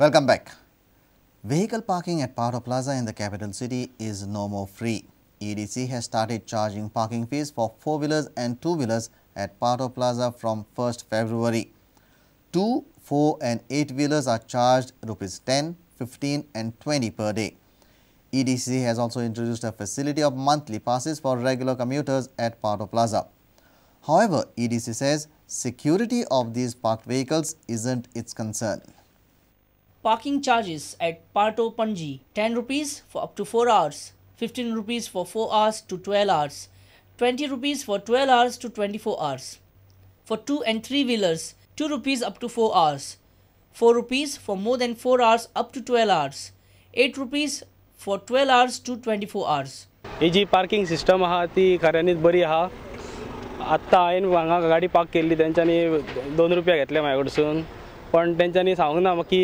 Welcome back. Vehicle parking at Patto Plaza in the capital city is no more free. EDC has started charging parking fees for 4-wheelers and 2-wheelers at Patto Plaza from 1st February. 2, 4 and 8-wheelers are charged Rs 10, 15 and 20 per day. EDC has also introduced a facility of monthly passes for regular commuters at Patto Plaza. However, EDC says security of these parked vehicles isn't its concern. Parking charges at Patto Panji 10 rupees for up to 4 hours, 15 rupees for 4 hours to 12 hours, 20 rupees for 12 hours to 24 hours. For 2 and 3 wheelers, 2 rupees up to 4 hours, 4 rupees for more than 4 hours up to 12 hours, 8 rupees for 12 hours to 24 hours. ही जी parking system आहा ती खऱ्यांनीच बरी आहा. आत्ता हांवें हांगा गाडी पार्क केल्ली तेंच्यांनी 2 रुपया घेतले म्हाजे कडसून. पण तेंच्यांनी सांगूंक ना की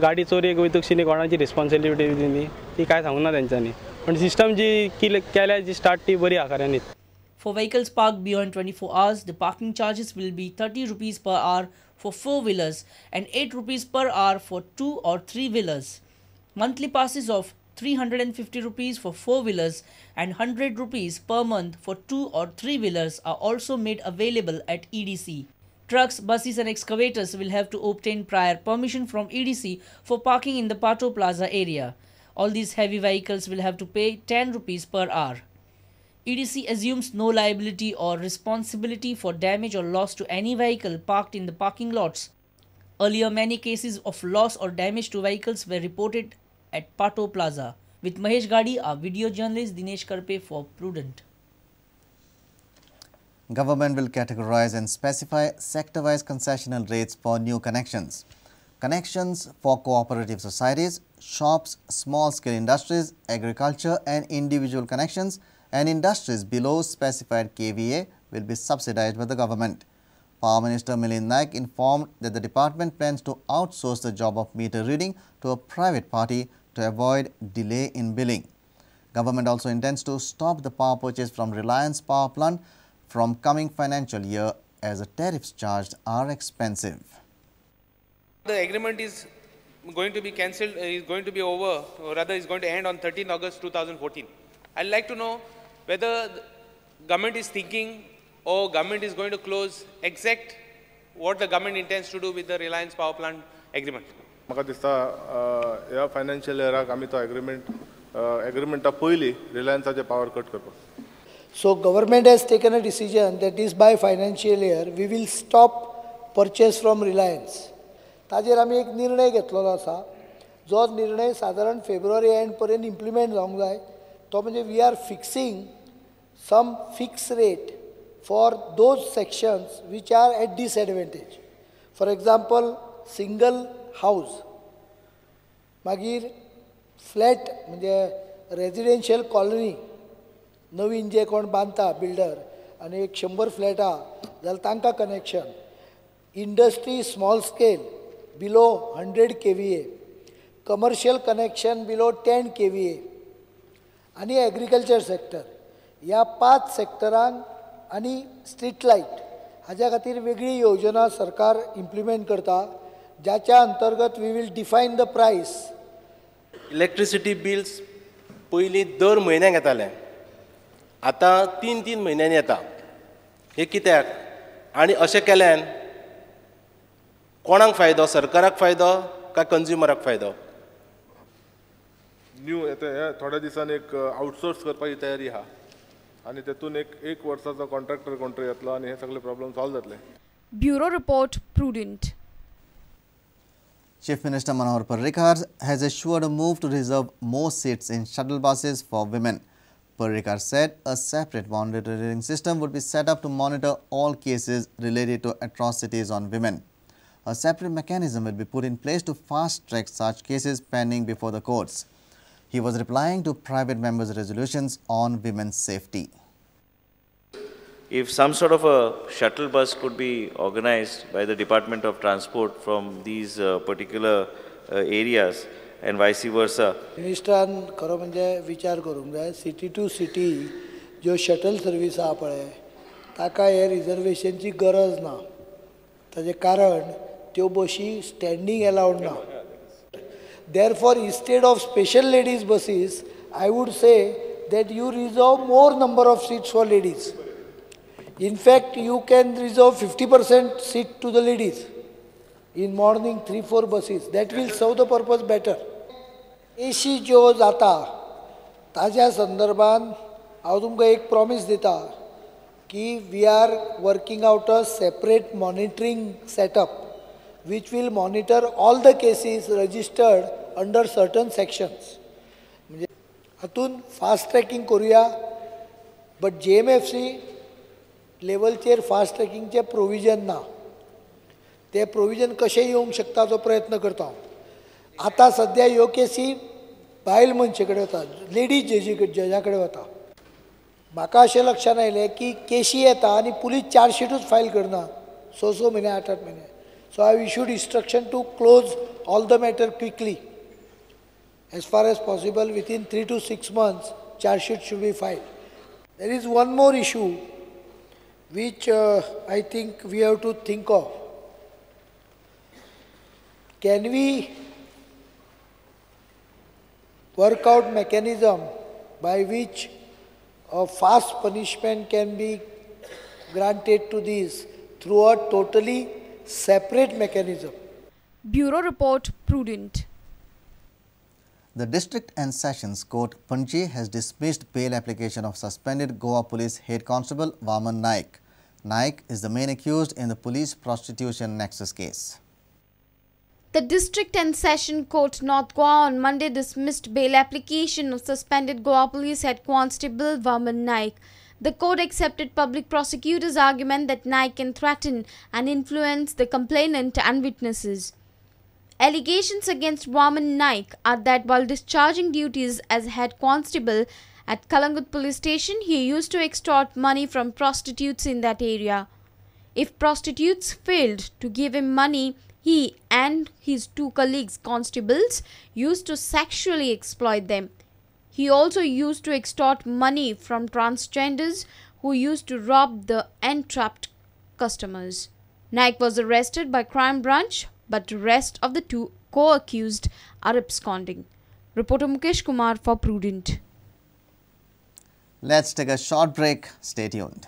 गाडी चोरयेक वयतकशी न्ही कोणाची रिस्पॉन्सिबिलिटी न्ही ती काय सांगूंक ना तेंच्यांनी. पण सिस्टम जी केल्या जी स्टार्ट ती बरी आहा खऱ्यांनीच. For vehicles parked beyond 24 hours, the parking charges will be 30 rupees per hour for 4-wheelers and 8 rupees per hour for 2 or 3-wheelers. Monthly passes of 350 rupees for 4-wheelers and 100 rupees per month for 2 or 3-wheelers are also made available at EDC. Trucks, buses and excavators will have to obtain prior permission from EDC for parking in the Patto Plaza area. All these heavy vehicles will have to pay 10 rupees per hour. EDC assumes no liability or responsibility for damage or loss to any vehicle parked in the parking lots. Earlier, many cases of loss or damage to vehicles were reported at Patto Plaza. With Mahesh Gadi, our video journalist Dinesh Karpe for Prudent. Government will categorize and specify sector-wise concessional rates for new connections. Connections for cooperative societies, shops, small-scale industries, agriculture and individual connections and industries below specified KVA will be subsidized by the government. Power Minister Milind Naik informed that the department plans to outsource the job of meter reading to a private party to avoid delay in billing. Government also intends to stop the power purchase from Reliance Power Plant from coming financial year as the tariffs charged are expensive. The agreement is going to be cancelled, is going to be over, or rather is going to end on 13 August 2014. I'd like to know whether the government is thinking or government is going to close exact what the government intends to do with the Reliance Power Plant agreement. म्हाका दिसता ह्या financial इयराक आमी तो एग्रीमेंटा पयलीं रिलायन्साचे power cut करपाक. So government has taken a decision that is by financial year we will stop purchase from Reliance. ताजेर आमी एक निर्णय घेतलेलो आसा जो निर्णय साधारण फेब्रुवारी एंड पर्यंत इम्प्लिमेंट जावंक जाय. तो म्हणजे we are fixing some fixed rate for those sections which are at disadvantage. For example, single house, मागीर फ्लॅट म्हणजे रेजिडेन्शियल कॉलनी नवीन जे कोण बांदता बिल्डर आनी एक 100 फ्लॅट आहा जाल्यार तांकां connection. Industry small scale below 100 KVA, commercial connection below 10 KVA आनी एग्रीकल्चर सेक्टर ह्या 5 सेक्टरांक आनी स्ट्रीट लायट हाज्या खातीर वेगळी योजना सरकार इम्प्लिमेंट करता ज्याच्या अंतर्गत वी विल डिफायन द प्रायस. इलेक्ट्रिसिटी बिल्स पयलीं दर म्हयन्याक येताले, आतां 3-3 म्हयन्यांनी येता. हे कित्याक? आनी अशें केल्यान कोणाक फायदो? सरकाराक फायदो काय कंज्युमराक फायदो? न्यू थोड्या दिसांनी एक आउटसोर्स करपाची तयारी आहा आनी तेतून एक वर्साचो कॉन्ट्रॅक्टर कोण येतलो आनी हे सगळे प्रॉब्लेम सॉल्व जातले. Bureau Report, Prudent. Chief Minister Manohar Parrikar has assured a move to reserve more seats in shuttle buses for women. Parrikar said a separate monitoring system would be set up to monitor all cases related to atrocities on women. A separate mechanism will be put in place to fast-track such cases pending before the courts. He was replying to private members' resolutions on women's safety. If some sort of a shuttle bus could be organized by the Department of Transport from these particular areas and vice versa. मिनिस्टरान खरो म्हणजे विचार करूंक जाय. City to city ज्यो shuttle service आहा पळय ताका हे रिजर्वेशनची गरज ना. ताजें कारण त्यो बशी स्टँडींग एलावड ना. Therefore, instead of special ladies buses, I would say that you reserve more number of seats for ladies. In fact, you can reserve 50% seat to the ladies in morning 3-4 buses. That will serve the purpose better. AC जो जाता ताज्या संदर्भान हांव तुमकां एक promise दिता की we are working out a separate monitoring setup which will monitor all the cases registered under certain sections. म्हणजे हातून फास्ट ट्रॅकिंग करूया, बट JMFC लेवलचेर फास्ट ट्रॅकिंगचे प्रोविजन ना. ते प्रोविजन कशें येवंक शकता हाचो प्रयत्न करता हांव. आतां सद्या ह्यो केसी बायल मनशे कडेन वता, लेडीज जजा कडेन वता. म्हाका अशें लक्षान आयलें की केसी येता आनी पुलीस चार्जशीटूच फायल करना 6 म्हयने 8 म्हयने. So I issued instruction to close all the matter quickly. As far as possible, within 3 to 6 months, charge sheet should be filed. There is one more issue which I think we have to think of. Can we work out mechanism by which a fast punishment can be granted to these through a totally separate mechanism? Bureau Report Prudent. The District and Sessions Court Panji has dismissed bail application of suspended Goa Police Head Constable Vaman Naik. Naik is the main accused in the police prostitution nexus case. The District and Session Court North Goa on Monday dismissed bail application of suspended Goa Police Head Constable Vaman Naik. The court accepted public prosecutor's argument that Naik can threaten and influence the complainant and witnesses. Allegations against Vaman Naik are that while discharging duties as head constable at Kalangut police station, he used to extort money from prostitutes in that area. If prostitutes failed to give him money, he and his 2 colleagues constables used to sexually exploit them. He also used to extort money from transgenders who used to rob the entrapped customers. Naik was arrested by crime branch, but the rest of the 2 co-accused are absconding. Reporter Mukesh Kumar for Prudent. Let's take a short break. Stay tuned.